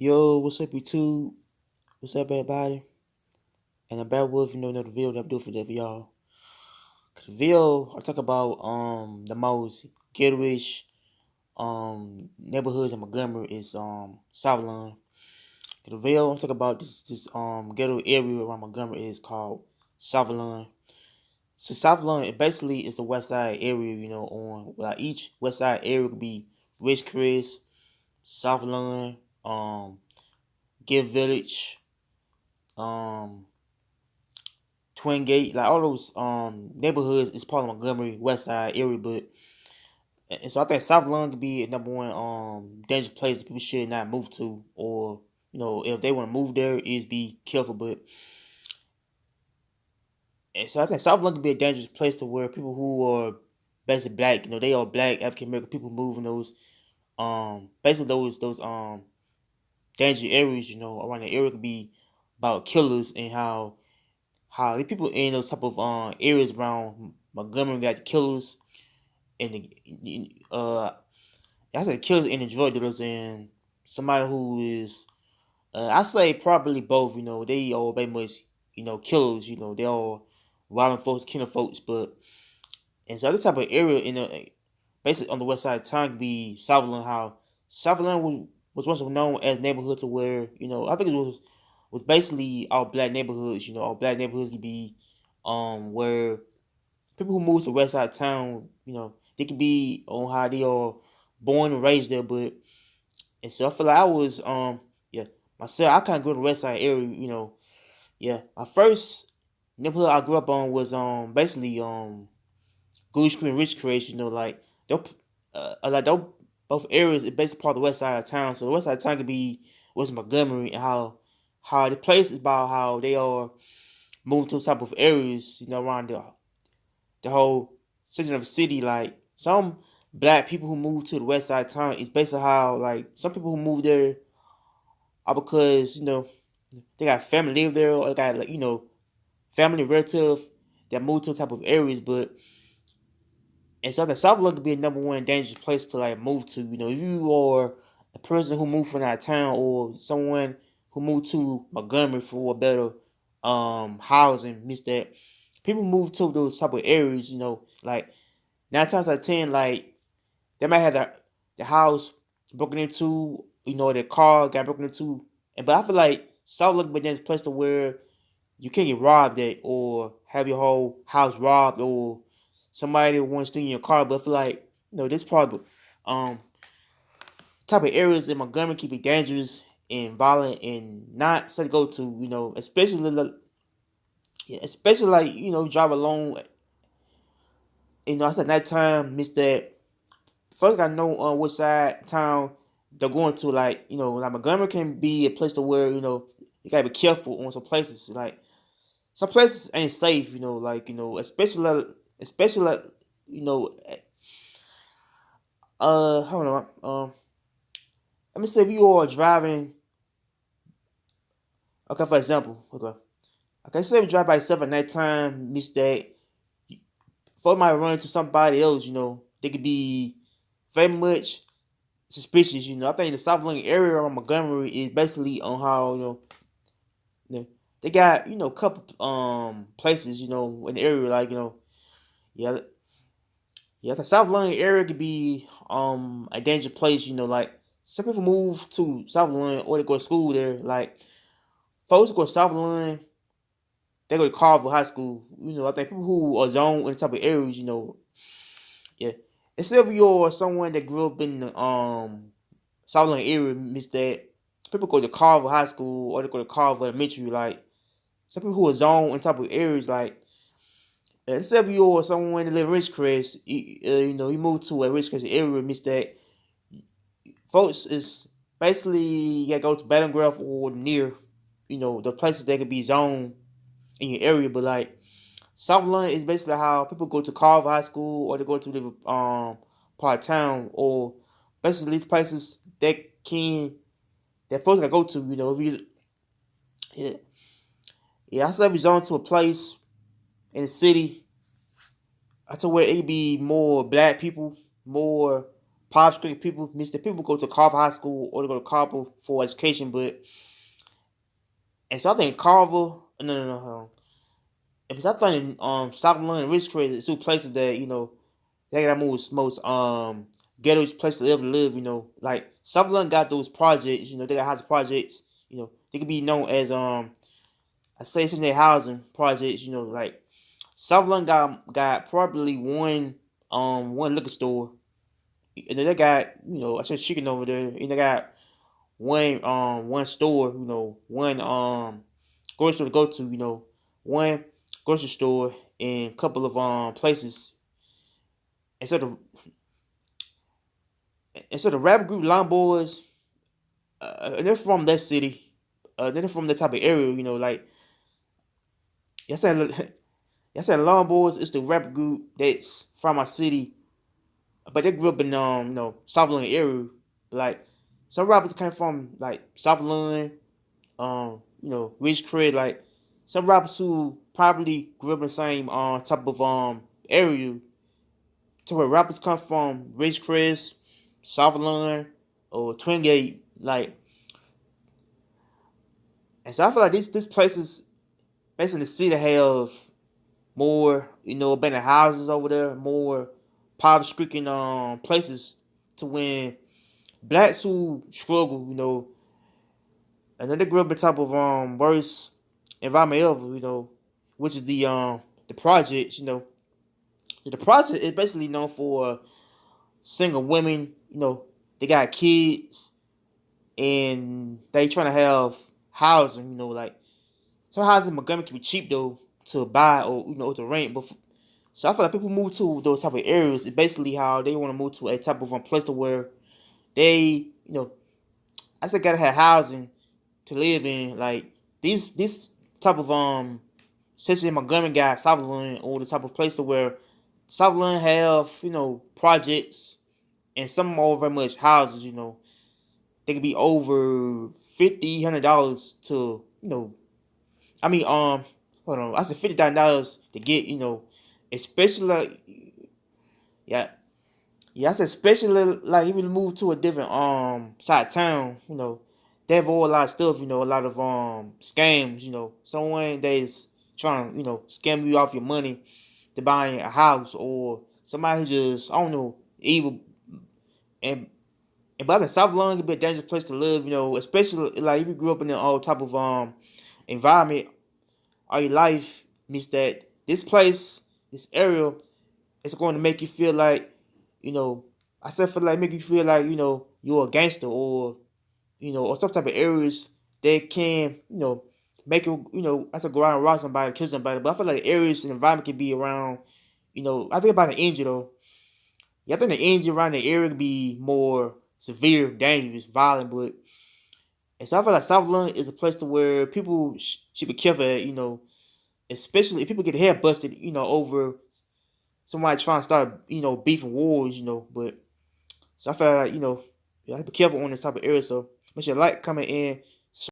Yo, what's up, YouTube? What's up, everybody? And I'm back with another video that I'm doing for y'all. The video I talk about the most ghetto-ish neighborhoods in Montgomery is Southlawn. The video I'm talking about this ghetto area around Montgomery is called Southlawn. So Southlawn it basically is the Westside area, on like each Westside area could be Rich Chris, Southlawn, Give Village, um Twin Gate, like all those neighborhoods is part of Montgomery West Side area, but and so I think South London could be a number one dangerous place that people should not move to, or if they want to move there, is be careful. But and so I think South London could be a dangerous place to where people who are basically black, they are black African American people move in those basically those danger areas, around the area could be about killers and how the people in those type of areas around Montgomery got the killers and I said killers and the drug dealers and somebody who is I say probably both. They all very much killers. They all violent folks, killing folks. But and so other type of area basically on the west side of town could be Southlawn. How Southlawn was once known as neighborhood to where I think it was basically all black neighborhoods. All black neighborhoods could be where people who move to the west side of town, they could be on how they are born and raised there, but and so I feel like I was yeah, myself, I kinda grew in the west side area, Yeah. My first neighborhood I grew up on was basically Goose Creek and Rich Creek, like they'll like those both areas is basically part of the west side of town. So the west side of town could be West Montgomery and how the place is about how they are moving to type of areas, around the whole section of the city. Like some black people who move to the west side of town is basically how like some people who move there are because they got family live there or they got like family relative that move to type of areas. But and so the South London could be a number one dangerous place to like move to. If you are a person who moved from that town or someone who moved to Montgomery for a better housing, means that people move to those type of areas, like 9 times out of 10, like they might have the house broken into, their car got broken into, but I feel like South London be this place to where you can't get robbed at or have your whole house robbed or somebody wants to steal your car. But I feel like this part of type of areas in Montgomery can be dangerous and violent and not safe to go to. Especially like drive alone. I said nighttime, miss that. First, I know on which side town they're going to. Like like Montgomery can be a place to where you gotta be careful on some places. Like some places ain't safe. Like especially like you know, hold on. Let me say if you are driving. Okay, for example, okay, say if you drive by yourself at nighttime, miss that. Before you might run into somebody else, they could be very much suspicious. I think the South Link area around Montgomery is basically on how they got a couple places in the area like yeah yeah the South Link area could be a dangerous place. Like some people move to South Link or they go to school there. Like folks who go to South Link, they go to Carver High School. I think people who are zoned in the type of areas, yeah. Instead of you're someone that grew up in the Southland area, means that people go to Carver High School or they go to Carver Elementary. Like some people who are zoned in type of areas, like instead of you're someone that live in Ridgecrest, you move to a Ridgecrest area, means that folks is basically you gotta go to Battleground or near, the places that could be zoned in your area. But like Southland is basically how people go to Carver High School or they go to the part of town or basically these places that folks can go to. If you yeah yeah I said if you zone to a place in the city, I told where it be more black people, more poverty stricken people. Means that people go to Carver High School or they go to Carver for education, but and so I think Carver, no, hold on. Because I think Southlawn and Ridgecrest is two places that they got most ghetto places to ever live. Like Southlawn got those projects. They got housing projects. They could be known as I say it's in their housing projects. Like Southlawn got probably one liquor store, and then they got I said chicken over there, and they got one store, one grocery store to go to, one grocery store and a couple of places. Instead of instead of rap group Long Boys, they're from that city, they're from that type of area, like I said, I said Long Boys is the rap group that's from my city, but they grew up in Southlawn area. Like some rappers came from like Southlawn, Ridgecrest, like some rappers who probably grew up in the same type of area to where rappers come from Ridgecrest, Southlawn, or Twingate, like, and so I feel like this places basically in the city have more, abandoned houses over there, more poverty stricken places to when blacks who struggle, and then they grew up in type of worst environment ever, which is the projects, The project is basically known for single women, they got kids and they trying to have housing, like some houses in Montgomery can be cheap though to buy or to rent, but so I feel like people move to those type of areas. It's basically how they want to move to a type of place to where they, I said gotta have housing to live in. Like this type of especially in Montgomery got Southlawn or the type of place to where Southlawn have, projects and some more very much houses, they could be over $50, $100 to, I mean, hold on, I said $50,000 to get, especially like, yeah, yeah, I said especially like if you move to a different side of town, they have a whole lot of stuff, a lot of scams, someone that is trying, scam you off your money to buy a house, or somebody who just I don't know evil and but in South London can be a dangerous place to live, especially like if you grew up in all type of environment all your life, means that this place, this area, is going to make you feel like, I said feel like make you feel like, you're a gangster, or or some type of areas that can, make you, I said go around and rob somebody, kill somebody. But I feel like the areas and environment can be around, I think about the injury though. Yeah, I think the injury around the area could be more severe, dangerous, violent, but and so I feel like South London is a place to where people should be careful at, especially if people get head busted, over somebody trying to start, beef and wars, but so I feel like, you have to be careful on this type of area. So make sure you like, comment, and